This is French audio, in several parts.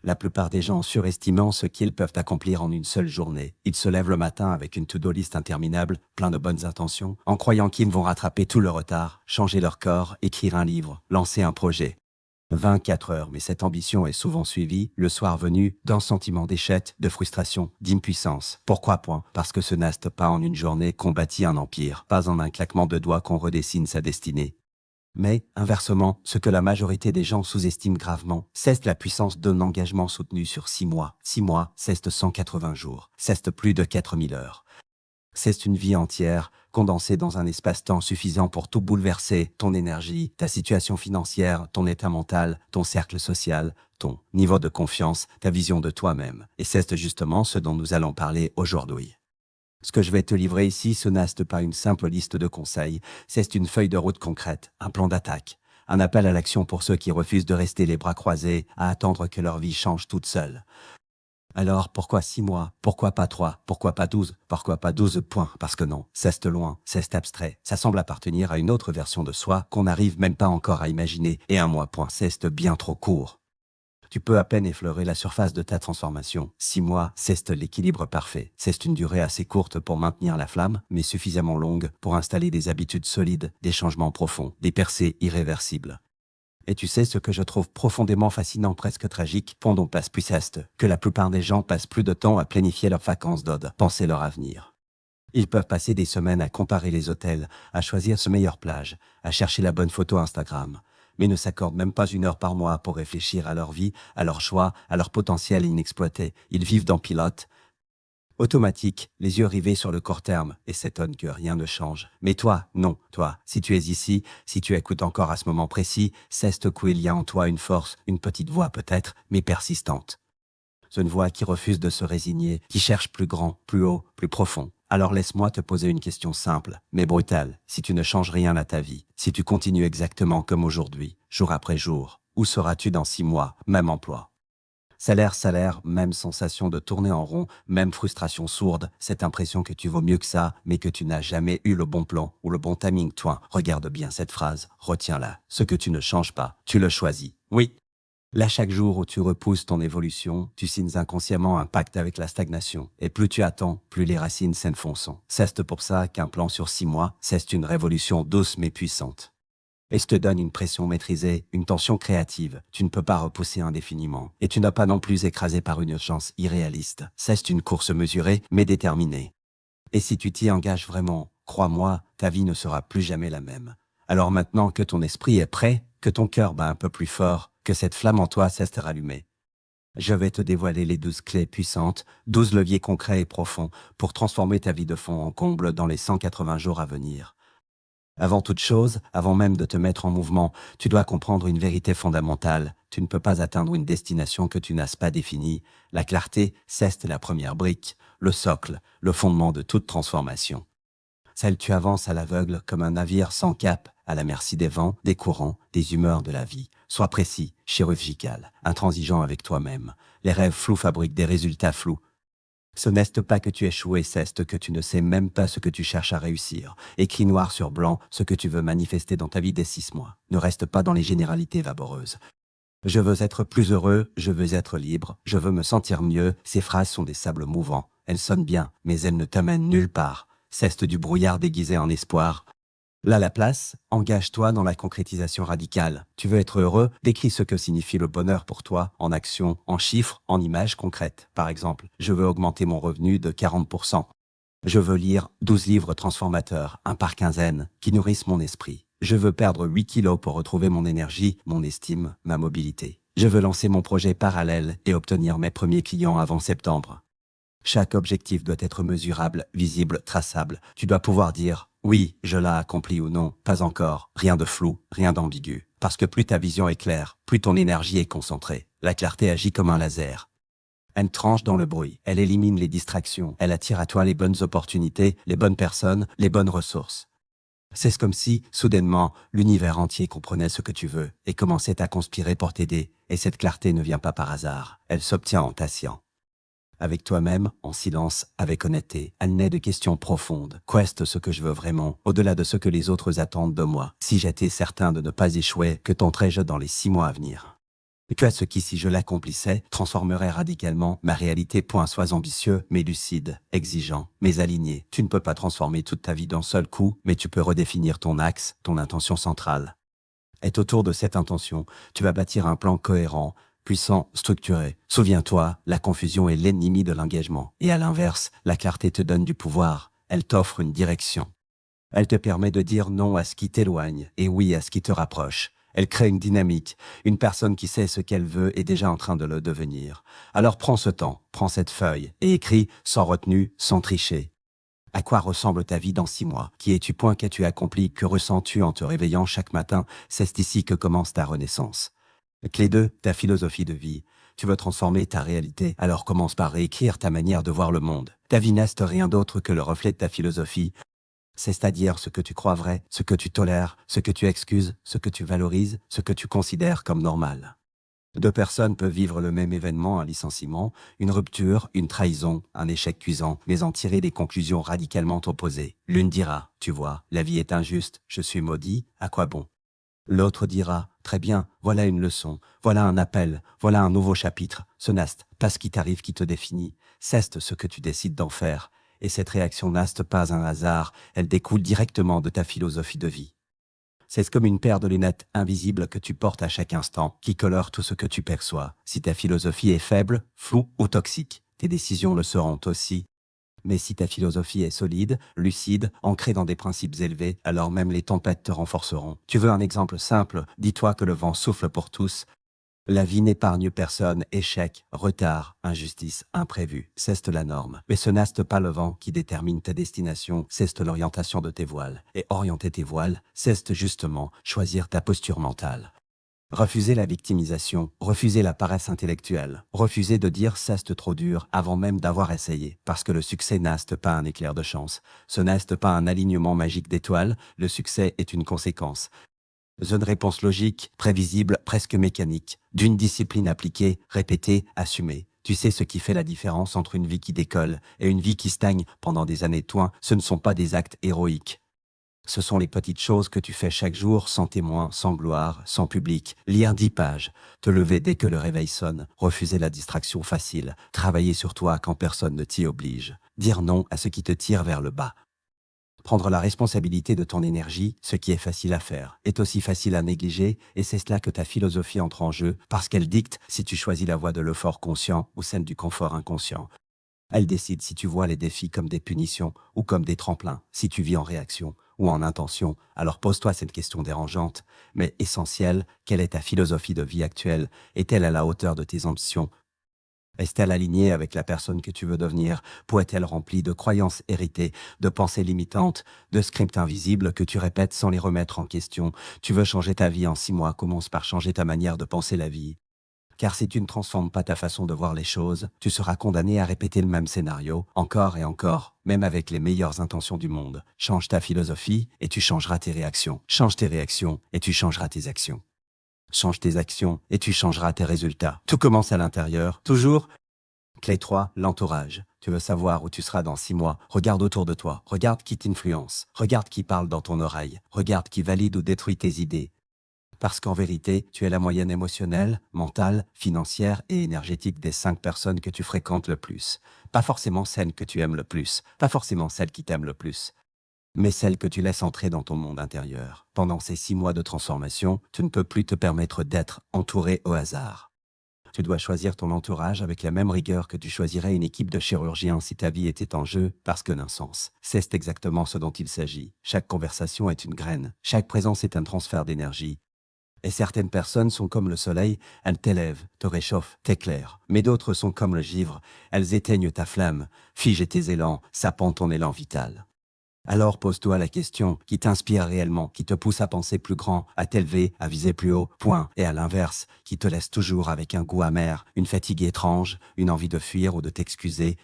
La plupart des gens surestimant ce qu'ils peuvent accomplir en une seule journée. Ils se lèvent le matin avec une to-do list interminable, plein de bonnes intentions, en croyant qu'ils vont rattraper tout le retard, changer leur corps, écrire un livre, lancer un projet. 24 heures, mais cette ambition est souvent suivie, le soir venu, d'un sentiment d'échec, de frustration, d'impuissance. Pourquoi point? Parce que ce n'est pas en une journée qu'on bâtit un empire, pas en un claquement de doigts qu'on redessine sa destinée. Mais, inversement, ce que la majorité des gens sous-estiment gravement, c'est la puissance d'un engagement soutenu sur 6 mois. 6 mois, c'est 180 jours, c'est plus de 4000 heures. C'est une vie entière, condensée dans un espace-temps suffisant pour tout bouleverser, ton énergie, ta situation financière, ton état mental, ton cercle social, ton niveau de confiance, ta vision de toi-même. Et c'est justement ce dont nous allons parler aujourd'hui. Ce que je vais te livrer ici, ce n'est pas une simple liste de conseils, c'est une feuille de route concrète, un plan d'attaque, un appel à l'action pour ceux qui refusent de rester les bras croisés, à attendre que leur vie change toute seule. Alors, pourquoi 6 mois? Pourquoi pas 3? Pourquoi pas 12? Pourquoi pas 12 points? Parce que non, c'est loin, c'est abstrait. Ça semble appartenir à une autre version de soi qu'on n'arrive même pas encore à imaginer. Et un mois point, c'est bien trop court. Tu peux à peine effleurer la surface de ta transformation. 6 mois, c'est l'équilibre parfait. C'est une durée assez courte pour maintenir la flamme, mais suffisamment longue pour installer des habitudes solides, des changements profonds, des percées irréversibles. Et tu sais ce que je trouve profondément fascinant, presque tragique, pendant passe plus est, que la plupart des gens passent plus de temps à planifier leurs vacances d'ode, penser leur avenir. Ils peuvent passer des semaines à comparer les hôtels, à choisir ce meilleure plage, à chercher la bonne photo Instagram, mais ne s'accordent même pas 1 heure par mois pour réfléchir à leur vie, à leurs choix, à leur potentiel inexploité. Ils vivent dans pilote automatique, les yeux rivés sur le court terme, et s'étonnent que rien ne change. Mais toi, non, toi, si tu es ici, si tu écoutes encore à ce moment précis, c'est qu'il y a en toi une force, une petite voix peut-être, mais persistante. C'est une voix qui refuse de se résigner, qui cherche plus grand, plus haut, plus profond. Alors laisse-moi te poser une question simple, mais brutale. Si tu ne changes rien à ta vie, si tu continues exactement comme aujourd'hui, jour après jour, où seras-tu dans 6 mois, même emploi? Salaire, même sensation de tourner en rond, même frustration sourde, cette impression que tu vaux mieux que ça, mais que tu n'as jamais eu le bon plan ou le bon timing. Toi, regarde bien cette phrase, retiens-la. Ce que tu ne changes pas, tu le choisis. Oui. Là, chaque jour où tu repousses ton évolution, tu signes inconsciemment un pacte avec la stagnation. Et plus tu attends, plus les racines s'enfoncent. C'est pour ça qu'un plan sur 6 mois, c'est une révolution douce mais puissante. Et je te donne une pression maîtrisée, une tension créative. Tu ne peux pas repousser indéfiniment. Et tu n'as pas non plus écrasé par une urgence irréaliste. C'est une course mesurée, mais déterminée. Et si tu t'y engages vraiment, crois-moi, ta vie ne sera plus jamais la même. Alors maintenant que ton esprit est prêt, que ton cœur bat un peu plus fort, que cette flamme en toi cesse de rallumer, je vais te dévoiler les 12 clés puissantes, 12 leviers concrets et profonds pour transformer ta vie de fond en comble dans les 180 jours à venir. Avant toute chose, avant même de te mettre en mouvement, tu dois comprendre une vérité fondamentale. Tu ne peux pas atteindre une destination que tu n'as pas définie. La clarté, c'est la première brique, le socle, le fondement de toute transformation. Celle tu avances à l'aveugle comme un navire sans cap, à la merci des vents, des courants, des humeurs de la vie. Sois précis, chirurgical, intransigeant avec toi-même. Les rêves flous fabriquent des résultats flous. Ce n'est pas que tu échoues, c'est que tu ne sais même pas ce que tu cherches à réussir. Écris noir sur blanc ce que tu veux manifester dans ta vie dès 6 mois. Ne reste pas dans les généralités vaporeuses. Je veux être plus heureux, je veux être libre, je veux me sentir mieux. Ces phrases sont des sables mouvants. Elles sonnent bien, mais elles ne t'amènent nulle part. C'est du brouillard déguisé en espoir. Là, la place, engage-toi dans la concrétisation radicale. Tu veux être heureux? Décris ce que signifie le bonheur pour toi, en action, en chiffres, en images concrètes. Par exemple, je veux augmenter mon revenu de 40%. Je veux lire 12 livres transformateurs, un par quinzaine, qui nourrissent mon esprit. Je veux perdre 8 kilos pour retrouver mon énergie, mon estime, ma mobilité. Je veux lancer mon projet parallèle et obtenir mes premiers clients avant septembre. Chaque objectif doit être mesurable, visible, traçable. Tu dois pouvoir dire « Oui, je l'ai accompli » ou « Non, pas encore ». Rien de flou, rien d'ambigu. Parce que plus ta vision est claire, plus ton énergie est concentrée. La clarté agit comme un laser. Elle tranche dans le bruit, elle élimine les distractions, elle attire à toi les bonnes opportunités, les bonnes personnes, les bonnes ressources. C'est comme si, soudainement, l'univers entier comprenait ce que tu veux et commençait à conspirer pour t'aider. Et cette clarté ne vient pas par hasard, elle s'obtient en t'assiant. Avec toi-même, en silence, avec honnêteté. Elle naît de questions profondes. Qu'est-ce ce que je veux vraiment, au-delà de ce que les autres attendent de moi? Si j'étais certain de ne pas échouer, que tenterais-je dans les 6 mois à venir? Que ce qui, si je l'accomplissais, transformerait radicalement ma réalité. Sois ambitieux, mais lucide, exigeant, mais aligné. Tu ne peux pas transformer toute ta vie d'un seul coup, mais tu peux redéfinir ton axe, ton intention centrale. Et autour de cette intention, tu vas bâtir un plan cohérent, puissant, structuré. Souviens-toi, la confusion est l'ennemi de l'engagement. Et à l'inverse, la clarté te donne du pouvoir. Elle t'offre une direction. Elle te permet de dire non à ce qui t'éloigne et oui à ce qui te rapproche. Elle crée une dynamique. Une personne qui sait ce qu'elle veut est déjà en train de le devenir. Alors prends ce temps, prends cette feuille et écris sans retenue, sans tricher. À quoi ressemble ta vie dans 6 mois? Qui es-tu? Qu'as-tu accompli? Que ressens-tu en te réveillant chaque matin? C'est ici que commence ta renaissance. Clé 2, ta philosophie de vie. Tu veux transformer ta réalité, alors commence par réécrire ta manière de voir le monde. Ta vie n'est rien d'autre que le reflet de ta philosophie. C'est-à-dire ce que tu crois vrai, ce que tu tolères, ce que tu excuses, ce que tu valorises, ce que tu considères comme normal. Deux personnes peuvent vivre le même événement, un licenciement, une rupture, une trahison, un échec cuisant, mais en tirer des conclusions radicalement opposées. L'une dira, tu vois, la vie est injuste, je suis maudit, à quoi bon? L'autre dira, très bien, voilà une leçon, voilà un appel, voilà un nouveau chapitre. Ce n'est pas ce qui t'arrive qui te définit, c'est ce que tu décides d'en faire. Et cette réaction n'est pas un hasard, elle découle directement de ta philosophie de vie. C'est comme une paire de lunettes invisibles que tu portes à chaque instant, qui colore tout ce que tu perçois. Si ta philosophie est faible, floue ou toxique, tes décisions le seront aussi. Mais si ta philosophie est solide, lucide, ancrée dans des principes élevés, alors même les tempêtes te renforceront. Tu veux un exemple simple? Dis-toi que le vent souffle pour tous. La vie n'épargne personne, échec, retard, injustice, imprévu. C'est la norme. Mais ce n'est pas le vent qui détermine ta destination, c'est l'orientation de tes voiles. Et orienter tes voiles, c'est justement choisir ta posture mentale. Refuser la victimisation, refuser la paresse intellectuelle, refuser de dire c'est trop dur avant même d'avoir essayé. Parce que le succès n'est pas un éclair de chance. Ce n'est pas un alignement magique d'étoiles, le succès est une conséquence. Une réponse logique, prévisible, presque mécanique, d'une discipline appliquée, répétée, assumée. Tu sais ce qui fait la différence entre une vie qui décolle et une vie qui stagne pendant des années. Toi, ce ne sont pas des actes héroïques. Ce sont les petites choses que tu fais chaque jour, sans témoin, sans gloire, sans public. Lire 10 pages, te lever dès que le réveil sonne, refuser la distraction facile, travailler sur toi quand personne ne t'y oblige, dire non à ce qui te tire vers le bas. Prendre la responsabilité de ton énergie, ce qui est facile à faire, est aussi facile à négliger, et c'est cela que ta philosophie entre en jeu, parce qu'elle dicte si tu choisis la voie de l'effort conscient ou celle du confort inconscient. Elle décide si tu vois les défis comme des punitions ou comme des tremplins, si tu vis en réaction ou en intention. Alors pose-toi cette question dérangeante, mais essentielle, quelle est ta philosophie de vie actuelle? Est-elle à la hauteur de tes ambitions? Est-elle alignée avec la personne que tu veux devenir? Est-elle remplie de croyances héritées, de pensées limitantes, de scripts invisibles que tu répètes sans les remettre en question? Tu veux changer ta vie en 6 mois, commence par changer ta manière de penser la vie. Car si tu ne transformes pas ta façon de voir les choses, tu seras condamné à répéter le même scénario, encore et encore, même avec les meilleures intentions du monde. Change ta philosophie et tu changeras tes réactions. Change tes réactions et tu changeras tes actions. Change tes actions et tu changeras tes résultats. Tout commence à l'intérieur, toujours. Clé 3, l'entourage. Tu veux savoir où tu seras dans 6 mois. Regarde autour de toi. Regarde qui t'influence. Regarde qui parle dans ton oreille. Regarde qui valide ou détruit tes idées. Parce qu'en vérité, tu es la moyenne émotionnelle, mentale, financière et énergétique des 5 personnes que tu fréquentes le plus. Pas forcément celles que tu aimes le plus, pas forcément celles qui t'aiment le plus, mais celles que tu laisses entrer dans ton monde intérieur. Pendant ces 6 mois de transformation, tu ne peux plus te permettre d'être entouré au hasard. Tu dois choisir ton entourage avec la même rigueur que tu choisirais une équipe de chirurgiens si ta vie était en jeu, parce que d'un sens, c'est exactement ce dont il s'agit. Chaque conversation est une graine, chaque présence est un transfert d'énergie. Et certaines personnes sont comme le soleil, elles t'élèvent, te réchauffent, t'éclairent. Mais d'autres sont comme le givre, elles éteignent ta flamme, figent tes élans, sapant ton élan vital. Alors pose-toi la question qui t'inspire réellement, qui te pousse à penser plus grand, à t'élever, à viser plus haut, point. Et à l'inverse, qui te laisse toujours avec un goût amer, une fatigue étrange, une envie de fuir ou de t'excuser.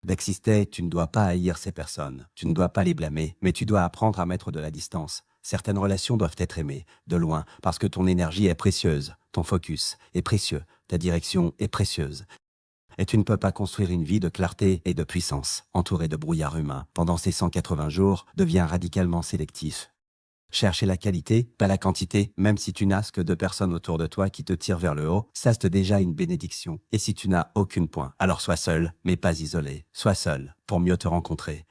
D'exister, tu ne dois pas haïr ces personnes, tu ne dois pas les blâmer, mais tu dois apprendre à mettre de la distance. Certaines relations doivent être aimées, de loin, parce que ton énergie est précieuse, ton focus est précieux, ta direction est précieuse. Et tu ne peux pas construire une vie de clarté et de puissance, entourée de brouillard humain. Pendant ces 180 jours, deviens radicalement sélectif. Chercher la qualité, pas la quantité, même si tu n'as que 2 personnes autour de toi qui te tirent vers le haut, ça c'est déjà une bénédiction. Et si tu n'as aucune point, alors sois seul, mais pas isolé. Sois seul, pour mieux te rencontrer.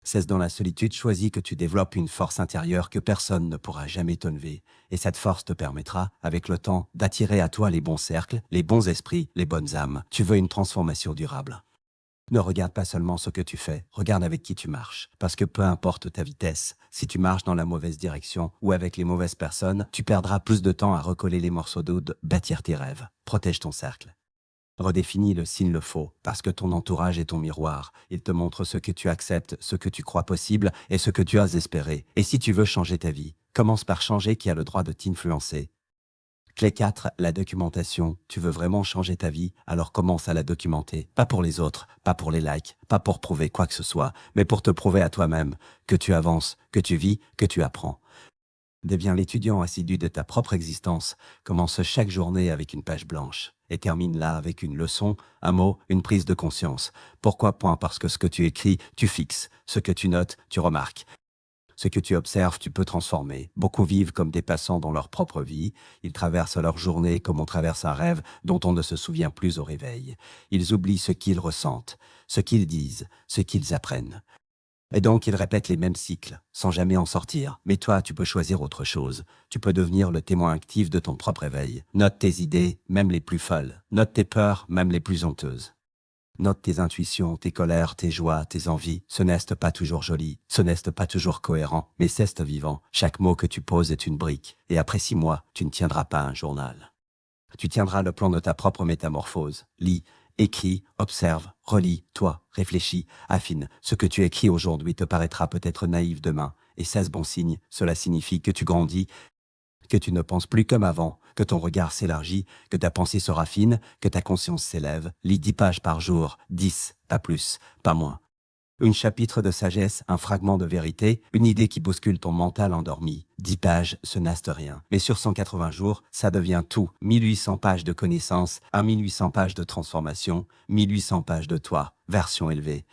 C'est dans la solitude choisis que tu développes une force intérieure que personne ne pourra jamais t'enlever. Et cette force te permettra, avec le temps, d'attirer à toi les bons cercles, les bons esprits, les bonnes âmes. Tu veux une transformation durable. Ne regarde pas seulement ce que tu fais, regarde avec qui tu marches. Parce que peu importe ta vitesse, si tu marches dans la mauvaise direction ou avec les mauvaises personnes, tu perdras plus de temps à recoller les morceaux d'eau, bâtir tes rêves. Protège ton cercle. Redéfinis le s'il le faut, parce que ton entourage est ton miroir. Il te montre ce que tu acceptes, ce que tu crois possible et ce que tu as espéré. Et si tu veux changer ta vie, commence par changer qui a le droit de t'influencer. Clé 4, la documentation. Tu veux vraiment changer ta vie, alors commence à la documenter. Pas pour les autres, pas pour les likes, pas pour prouver quoi que ce soit, mais pour te prouver à toi-même que tu avances, que tu vis, que tu apprends. Deviens l'étudiant assidu de ta propre existence. Commence chaque journée avec une page blanche et termine-la avec une leçon, un mot, une prise de conscience. Pourquoi? Parce que ce que tu écris, tu fixes. Ce que tu notes, tu remarques. Ce que tu observes, tu peux transformer. Beaucoup vivent comme des passants dans leur propre vie. Ils traversent leur journée comme on traverse un rêve dont on ne se souvient plus au réveil. Ils oublient ce qu'ils ressentent, ce qu'ils disent, ce qu'ils apprennent. Et donc, ils répètent les mêmes cycles, sans jamais en sortir. Mais toi, tu peux choisir autre chose. Tu peux devenir le témoin actif de ton propre éveil. Note tes idées, même les plus folles. Note tes peurs, même les plus honteuses. Note tes intuitions, tes colères, tes joies, tes envies. Ce n'est pas toujours joli, ce n'est pas toujours cohérent, mais c'est vivant. Chaque mot que tu poses est une brique. Et après 6 mois, tu ne tiendras pas un journal. Tu tiendras le plan de ta propre métamorphose. Lis, écris, observe, relis, toi, réfléchis, affine. Ce que tu écris aujourd'hui te paraîtra peut-être naïf demain. Et c'est bon signe, cela signifie que tu grandis, que tu ne penses plus comme avant, que ton regard s'élargit, que ta pensée se raffine, que ta conscience s'élève. Lis 10 pages par jour, 10, pas plus, pas moins. Un chapitre de sagesse, un fragment de vérité, une idée qui bouscule ton mental endormi. 10 pages, ce n'est rien. Mais sur 180 jours, ça devient tout. 1800 pages de connaissances, 1800 pages de transformation, 1800 pages de toi, version élevée.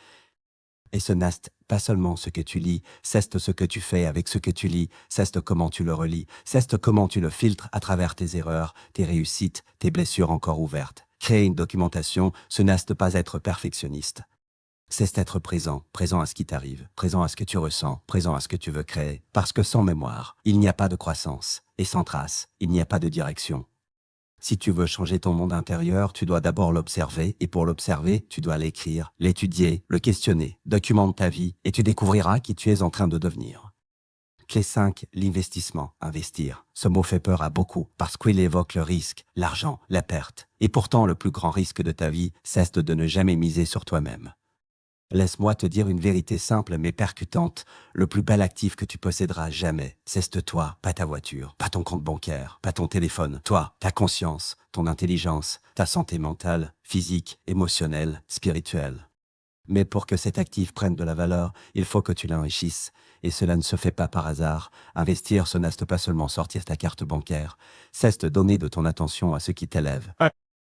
Et ce n'est pas seulement ce que tu lis, c'est ce que tu fais avec ce que tu lis, c'est comment tu le relis, c'est comment tu le filtres à travers tes erreurs, tes réussites, tes blessures encore ouvertes. Créer une documentation, ce n'est pas être perfectionniste. C'est être présent, présent à ce qui t'arrive, présent à ce que tu ressens, présent à ce que tu veux créer. Parce que sans mémoire, il n'y a pas de croissance. Et sans trace, il n'y a pas de direction. Si tu veux changer ton monde intérieur, tu dois d'abord l'observer, et pour l'observer, tu dois l'écrire, l'étudier, le questionner. Documente ta vie, et tu découvriras qui tu es en train de devenir. Clé 5, l'investissement, investir. Ce mot fait peur à beaucoup, parce qu'il évoque le risque, l'argent, la perte. Et pourtant, le plus grand risque de ta vie, c'est de ne jamais miser sur toi-même. Laisse-moi te dire une vérité simple mais percutante. Le plus bel actif que tu posséderas jamais, c'est toi, pas ta voiture, pas ton compte bancaire, pas ton téléphone. Toi, ta conscience, ton intelligence, ta santé mentale, physique, émotionnelle, spirituelle. Mais pour que cet actif prenne de la valeur, il faut que tu l'enrichisses. Et cela ne se fait pas par hasard. Investir, ce n'est pas seulement sortir ta carte bancaire, c'est te donner de ton attention à ce qui t'élève.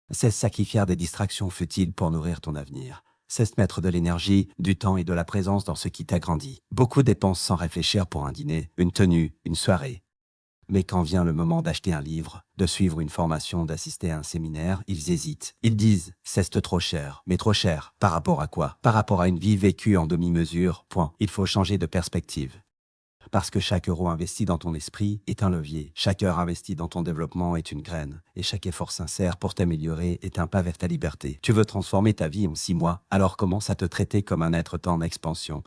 C'est sacrifier des distractions futiles pour nourrir ton avenir. C'est mettre de l'énergie, du temps et de la présence dans ce qui t'agrandit. Beaucoup dépensent sans réfléchir pour un dîner, une tenue, une soirée. Mais quand vient le moment d'acheter un livre, de suivre une formation, d'assister à un séminaire, ils hésitent. Ils disent « c'est trop cher ». Mais trop cher, par rapport à quoi? Par rapport à une vie vécue en demi-mesure, point. Il faut changer de perspective. Parce que chaque euro investi dans ton esprit est un levier. Chaque heure investie dans ton développement est une graine. Et chaque effort sincère pour t'améliorer est un pas vers ta liberté. Tu veux transformer ta vie en 6 mois, alors commence à te traiter comme un être en expansion.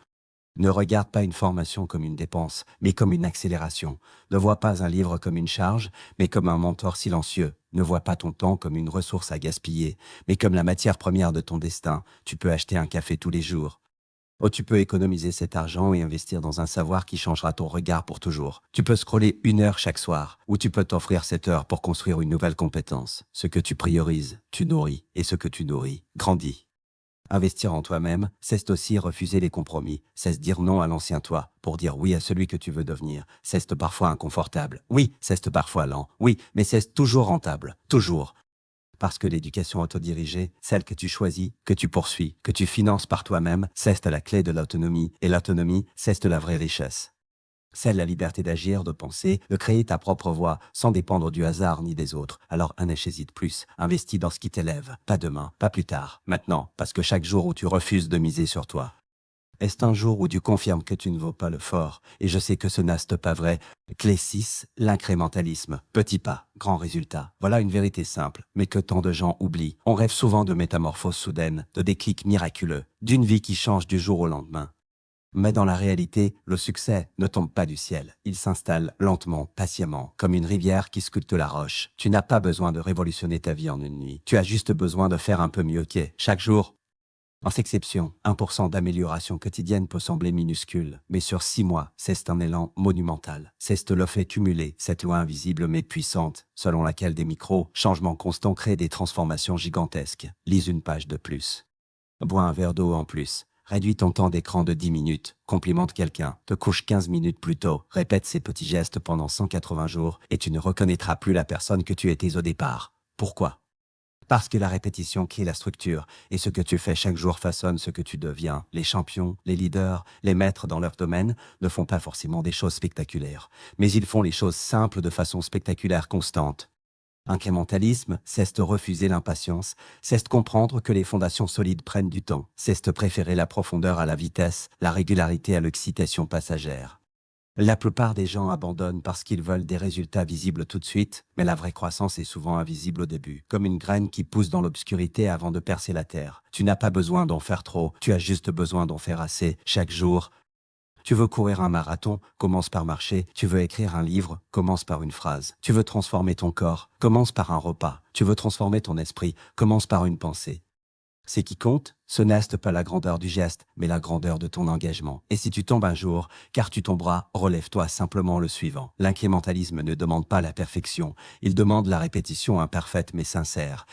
Ne regarde pas une formation comme une dépense, mais comme une accélération. Ne vois pas un livre comme une charge, mais comme un mentor silencieux. Ne vois pas ton temps comme une ressource à gaspiller, mais comme la matière première de ton destin. Tu peux acheter un café tous les jours. Oh, tu peux économiser cet argent et investir dans un savoir qui changera ton regard pour toujours. Tu peux scroller 1 heure chaque soir, ou tu peux t'offrir 7 heures pour construire une nouvelle compétence. Ce que tu priorises, tu nourris, et ce que tu nourris, grandit. Investir en toi-même, c'est aussi refuser les compromis, c'est dire non à l'ancien toi, pour dire oui à celui que tu veux devenir. C'est parfois inconfortable, oui, c'est parfois lent, oui, mais c'est toujours rentable, toujours. Parce que l'éducation autodirigée, celle que tu choisis, que tu poursuis, que tu finances par toi-même, c'est la clé de l'autonomie. Et l'autonomie, c'est la vraie richesse. C'est la liberté d'agir, de penser, de créer ta propre voie, sans dépendre du hasard ni des autres. Alors n'hésite plus, investis dans ce qui t'élève. Pas demain, pas plus tard, maintenant, parce que chaque jour où tu refuses de miser sur toi, est un jour où tu confirmes que tu ne vaux pas le fort. Et je sais que ce n'est pas vrai. Clé 6, l'incrémentalisme. Petit pas, grand résultat. Voilà une vérité simple, mais que tant de gens oublient. On rêve souvent de métamorphoses soudaines, de déclics miraculeux, d'une vie qui change du jour au lendemain. Mais dans la réalité, le succès ne tombe pas du ciel. Il s'installe lentement, patiemment, comme une rivière qui sculpte la roche. Tu n'as pas besoin de révolutionner ta vie en une nuit. Tu as juste besoin de faire un peu mieux chaque jour. En exception, 1% d'amélioration quotidienne peut sembler minuscule, mais sur 6 mois, c'est un élan monumental. C'est le fait cumulé, cette loi invisible mais puissante, selon laquelle des changements constants créent des transformations gigantesques. Lise une page de plus. Bois un verre d'eau en plus. Réduis ton temps d'écran de 10 minutes. Complimente quelqu'un. Te couche 15 minutes plus tôt. Répète ces petits gestes pendant 180 jours et tu ne reconnaîtras plus la personne que tu étais au départ. Pourquoi ? Parce que la répétition crée la structure, et ce que tu fais chaque jour façonne ce que tu deviens. Les champions, les leaders, les maîtres dans leur domaine ne font pas forcément des choses spectaculaires, mais ils font les choses simples de façon spectaculaire constante. Incrémentalisme, c'est refuser l'impatience, c'est comprendre que les fondations solides prennent du temps, c'est préférer la profondeur à la vitesse, la régularité à l'excitation passagère. La plupart des gens abandonnent parce qu'ils veulent des résultats visibles tout de suite, mais la vraie croissance est souvent invisible au début, comme une graine qui pousse dans l'obscurité avant de percer la terre. Tu n'as pas besoin d'en faire trop, tu as juste besoin d'en faire assez, chaque jour. Tu veux courir un marathon, commence par marcher. Tu veux écrire un livre, commence par une phrase. Tu veux transformer ton corps, commence par un repas. Tu veux transformer ton esprit, commence par une pensée. Ce qui compte, ce n'est pas la grandeur du geste, mais la grandeur de ton engagement. Et si tu tombes un jour, car tu tomberas, relève-toi simplement le suivant. L'incrémentalisme ne demande pas la perfection, il demande la répétition imparfaite mais sincère.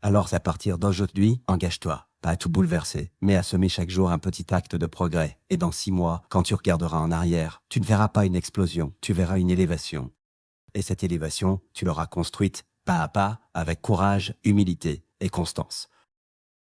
Alors à partir d'aujourd'hui, engage-toi, pas à tout bouleverser, mais à semer chaque jour un petit acte de progrès. Et dans 6 mois, quand tu regarderas en arrière, tu ne verras pas une explosion, tu verras une élévation. Et cette élévation, tu l'auras construite pas à pas, avec courage, humilité et constance.